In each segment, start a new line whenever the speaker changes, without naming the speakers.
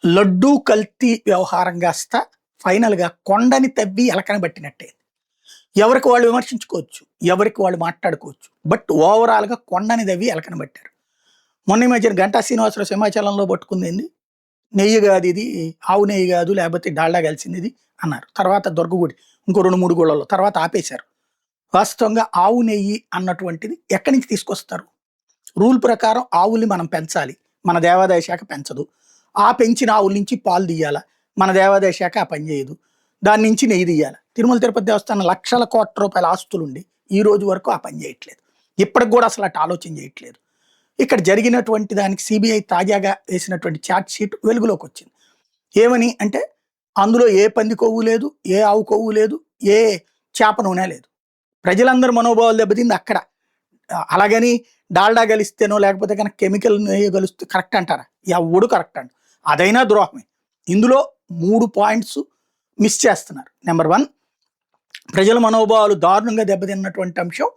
లడ్డూ కల్తీ వ్యవహారం కాస్త ఫైనల్‌గా కొండని తవ్వి ఎలకని పట్టినట్టే. ఎవరికి వాళ్ళు విమర్శించుకోవచ్చు. ఎవరికి వాళ్ళు మాట్లాడుకోవచ్చు. బట్ ఓవరాల్‌గా కొండని తవ్వి ఎలకని పట్టారు. మొన్న ఈ మధ్యన 'గంటా శ్రీనివాసరావు' సింహాచలంలో పట్టుకుందేంది? నెయ్యి కాదు ఇది, ఆవు నెయ్యి కాదు, లేకపోతే డాల్డా కలిసింది ఇది అన్నారు. తర్వాత దుర్గగుడి ఇంకో 2, 3 గుళ్ళల్లో తర్వాత ఆపేశారు. వాస్తవంగా ఆవు నెయ్యి అన్నటువంటిది ఎక్కడి నుంచి తీసుకొస్తారు? రూల్ ప్రకారం ఆవుల్ని మనం పెంచాలి. మన దేవాదాయ శాఖ పెంచదు. ఆ పెంచిన ఆవుల నుంచి పాలు తీయాల. మన దేవాదాయ శాఖ ఆ పని చేయదు. దాని నుంచి నెయ్యి తీయాలి. తిరుమల తిరుపతి దేవస్థానం లక్షల కోట్ల రూపాయల ఆస్తులుండి ఈ రోజు వరకు ఆ పని చేయట్లేదు. ఇప్పటికి కూడా అసలు అటు ఆలోచన చేయట్లేదు. ఇక్కడ జరిగినటువంటి దానికి సిబిఐ తాజాగా వేసినటువంటి ఛార్జ్ షీట్ వెలుగులోకి వచ్చింది. ఏమని అంటే అందులో ఏ పంది కొవ్వు లేదు, ఏ ఆవు కొవ్వు లేదు, ఏ చేప నూనె లేదు. ప్రజలందరూ మనోభావాలు దెబ్బతింది అక్కడ. అలాగని డాల్డా గలిస్తేనో లేకపోతే కనుక కెమికల్ గలిస్తే కరెక్ట్ అంటారా? ఎవడు కరెక్ట్ అంట. అదైనా ద్రోహమే. ఇందులో 3 పాయింట్స్ మిస్ చేస్తున్నారు. నెంబర్ 1, ప్రజల మనోభావాలు దారుణంగా దెబ్బతిన్నటువంటి అంశం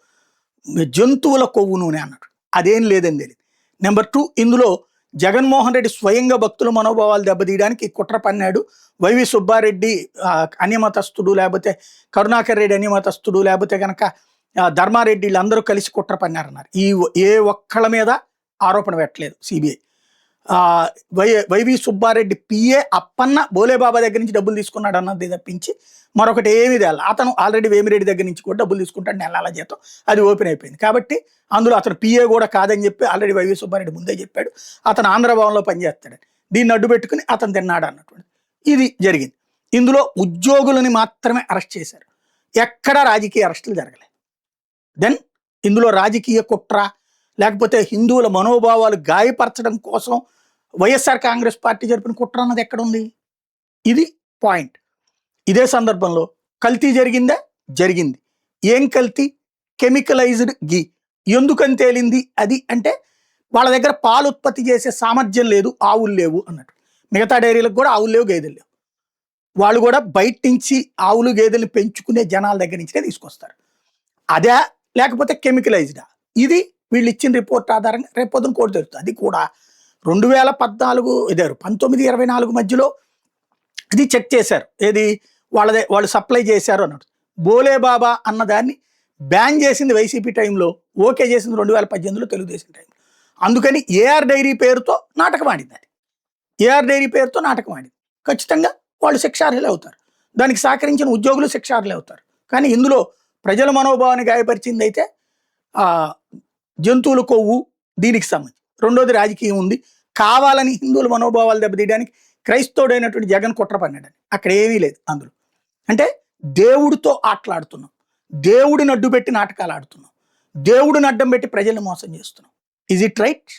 జంతువుల కొవ్వు నూనె అన్నట్టు. అదేం లేదని తెలియదు. నెంబర్ 2, ఇందులో జగన్మోహన్ రెడ్డి స్వయంగా భక్తుల మనోభావాలు దెబ్బతీయడానికి కుట్ర పన్నాడు. వైవి సుబ్బారెడ్డి అన్యమతస్థుడు, లేకపోతే కరుణాకర్ రెడ్డి అన్యమతస్థుడు, లేకపోతే కనుక ధర్మారెడ్డి వీళ్ళందరూ కలిసి కుట్ర పన్నారన్నారు. ఏ ఒక్కళ్ళ మీద ఆరోపణ పెట్టలేదు CBI. YV Subba Reddy PA Appanna Bole Baba దగ్గర నుంచి డబ్బులు తీసుకున్నాడు అన్నది తప్పించి మరొకటి ఏమీ తేల. అతను ఆల్రెడీ వేమిరెడ్డి దగ్గర నుంచి కూడా డబ్బులు తీసుకుంటాడు, నెల జీతం. అది ఓపెన్ అయిపోయింది. కాబట్టి అందులో అతను పిఏ కూడా కాదని చెప్పి ఆల్రెడీ వైవి సుబ్బారెడ్డి ముందే చెప్పాడు. అతను ఆంధ్రభవన్లో పనిచేస్తాడని. దీన్ని అడ్డు పెట్టుకుని అతను తిన్నాడు అన్నటువంటి ఇది జరిగింది. ఇందులో ఉద్యోగులని మాత్రమే అరెస్ట్ చేశారు. ఎక్కడా రాజకీయ అరెస్టులు జరగలేదు. దెన్ ఇందులో రాజకీయ కుట్ర, లేకపోతే హిందువుల మనోభావాలు గాయపరచడం కోసం వైఎస్ఆర్ కాంగ్రెస్ పార్టీ జరిపిన కుట్ర అన్నది ఎక్కడుంది? ఇది పాయింట్. ఇదే సందర్భంలో కల్తీ జరిగిందా? జరిగింది. ఏం కల్తీ? కెమికలైజ్డ్ గీ. ఎందుకని తేలింది అది అంటే వాళ్ళ దగ్గర పాలు ఉత్పత్తి చేసే సామర్థ్యం లేదు, ఆవులు లేవు అన్నట్టు. మిగతా డైరీలకు కూడా ఆవులు లేవు, గేదెలు లేవు. వాళ్ళు కూడా బయట నుంచి ఆవులు గేదెల్ని పెంచుకునే జనాల దగ్గర నుంచే తీసుకొస్తారు. అదే లేకపోతే కెమికలైజ్డా? ఇది వీళ్ళు ఇచ్చిన రిపోర్ట్ ఆధారంగా రేపు పొద్దున కోర్టు తెలుస్తుంది. అది కూడా 2014 19, 24 మధ్యలో ఇది చెక్ చేశారు. ఏది వాళ్ళు సప్లై చేశారు అన్నట్టు. బోలేబాబా అన్నదాన్ని బ్యాన్ చేసింది వైసీపీ టైంలో, ఓకే చేసింది 2018లో తెలుగుదేశం టైంలో. అందుకని ఏఆర్ డైరీ పేరుతో నాటకం ఆడింది. అది ఏఆర్ డైరీ పేరుతో నాటకం ఆడింది. ఖచ్చితంగా వాళ్ళు శిక్షార్హులే అవుతారు. దానికి సహకరించిన ఉద్యోగులు శిక్షార్హులే అవుతారు. కానీ ఇందులో ప్రజల మనోభావాన్ని గాయపరిచింది అయితే జంతువుల కొవ్వు, దీనికి సంబంధించి. రెండోది రాజకీయం ఉంది. కావాలని హిందువుల మనోభావాలు దెబ్బతీయడానికి క్రైస్తవుడైనటువంటి జగన్ కుట్ర పన్నాడని. అక్కడ ఏమీ లేదు అందులో. అంటే దేవుడితో ఆటలాడుతున్నాం, దేవుడిని అడ్డు పెట్టి నాటకాలు ఆడుతున్నాం, దేవుడిని అడ్డం పెట్టి ప్రజల్ని మోసం చేస్తున్నాం. Is it right?